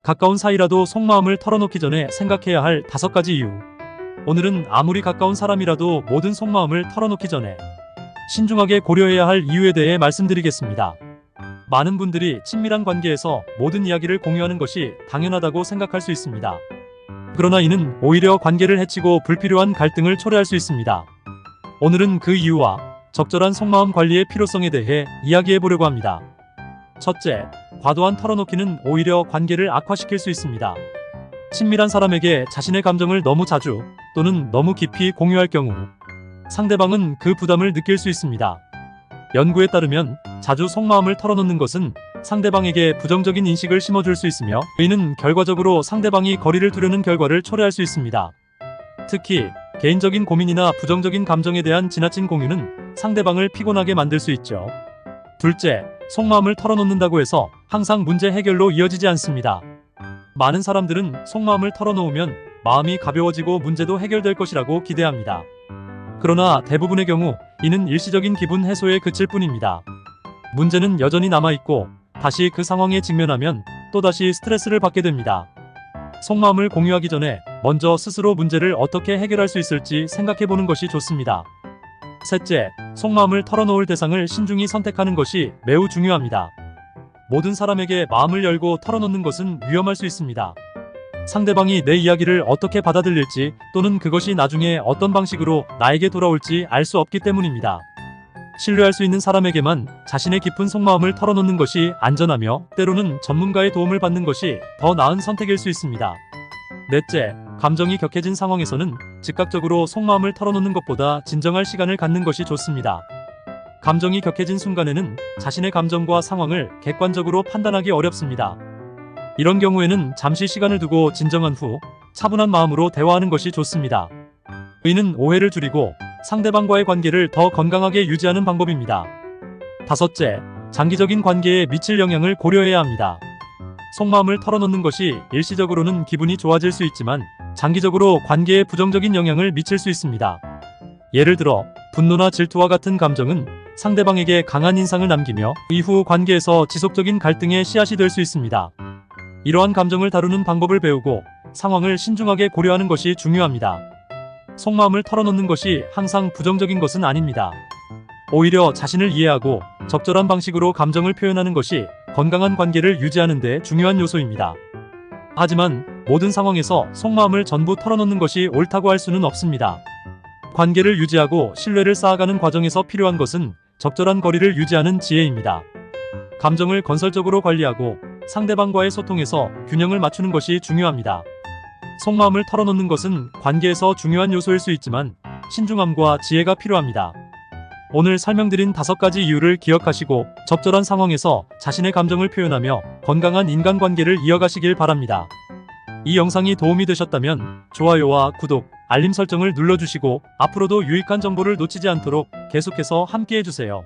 가까운 사이라도 속마음을 털어놓기 전에 생각해야 할 5가지 이유. 오늘은 아무리 가까운 사람이라도 모든 속마음을 털어놓기 전에 신중하게 고려해야 할 이유에 대해 말씀드리겠습니다. 많은 분들이 친밀한 관계에서 모든 이야기를 공유하는 것이 당연하다고 생각할 수 있습니다. 그러나 이는 오히려 관계를 해치고 불필요한 갈등을 초래할 수 있습니다. 오늘은 그 이유와 적절한 속마음 관리의 필요성에 대해 이야기해 보려고 합니다. 첫째, 과도한 털어놓기는 오히려 관계를 악화시킬 수 있습니다. 친밀한 사람에게 자신의 감정을 너무 자주 또는 너무 깊이 공유할 경우 상대방은 그 부담을 느낄 수 있습니다. 연구에 따르면 자주 속마음을 털어놓는 것은 상대방에게 부정적인 인식을 심어줄 수 있으며 이는 결과적으로 상대방이 거리를 두려는 결과를 초래할 수 있습니다. 특히 개인적인 고민이나 부정적인 감정에 대한 지나친 공유는 상대방을 피곤하게 만들 수 있죠. 둘째, 속마음을 털어놓는다고 해서 항상 문제 해결로 이어지지 않습니다. 많은 사람들은 속마음을 털어놓으면 마음이 가벼워지고 문제도 해결될 것이라고 기대합니다. 그러나 대부분의 경우 이는 일시적인 기분 해소에 그칠 뿐입니다. 문제는 여전히 남아있고 다시 그 상황에 직면하면 또다시 스트레스를 받게 됩니다. 속마음을 공유하기 전에 먼저 스스로 문제를 어떻게 해결할 수 있을지 생각해보는 것이 좋습니다. 셋째, 속마음을 털어놓을 대상을 신중히 선택하는 것이 매우 중요합니다. 모든 사람에게 마음을 열고 털어놓는 것은 위험할 수 있습니다. 상대방이 내 이야기를 어떻게 받아들일지 또는 그것이 나중에 어떤 방식으로 나에게 돌아올지 알 수 없기 때문입니다. 신뢰할 수 있는 사람에게만 자신의 깊은 속마음을 털어놓는 것이 안전하며 때로는 전문가의 도움을 받는 것이 더 나은 선택일 수 있습니다. 넷째, 감정이 격해진 상황에서는 즉각적으로 속마음을 털어놓는 것보다 진정할 시간을 갖는 것이 좋습니다. 감정이 격해진 순간에는 자신의 감정과 상황을 객관적으로 판단하기 어렵습니다. 이런 경우에는 잠시 시간을 두고 진정한 후 차분한 마음으로 대화하는 것이 좋습니다. 이는 오해를 줄이고 상대방과의 관계를 더 건강하게 유지하는 방법입니다. 다섯째, 장기적인 관계에 미칠 영향을 고려해야 합니다. 속마음을 털어놓는 것이 일시적으로는 기분이 좋아질 수 있지만 장기적으로 관계에 부정적인 영향을 미칠 수 있습니다. 예를 들어 분노나 질투와 같은 감정은 상대방에게 강한 인상을 남기며 이후 관계에서 지속적인 갈등의 씨앗이 될 수 있습니다. 이러한 감정을 다루는 방법을 배우고 상황을 신중하게 고려하는 것이 중요합니다. 속마음을 털어놓는 것이 항상 부정적인 것은 아닙니다. 오히려 자신을 이해하고 적절한 방식으로 감정을 표현하는 것이 건강한 관계를 유지하는 데 중요한 요소입니다. 하지만 모든 상황에서 속마음을 전부 털어놓는 것이 옳다고 할 수는 없습니다. 관계를 유지하고 신뢰를 쌓아가는 과정에서 필요한 것은 적절한 거리를 유지하는 지혜입니다. 감정을 건설적으로 관리하고 상대방과의 소통에서 균형을 맞추는 것이 중요합니다. 속마음을 털어놓는 것은 관계에서 중요한 요소일 수 있지만 신중함과 지혜가 필요합니다. 오늘 설명드린 5가지 이유를 기억하시고 적절한 상황에서 자신의 감정을 표현하며 건강한 인간관계를 이어가시길 바랍니다. 이 영상이 도움이 되셨다면 좋아요와 구독, 알림 설정을 눌러주시고 앞으로도 유익한 정보를 놓치지 않도록 계속해서 함께해주세요.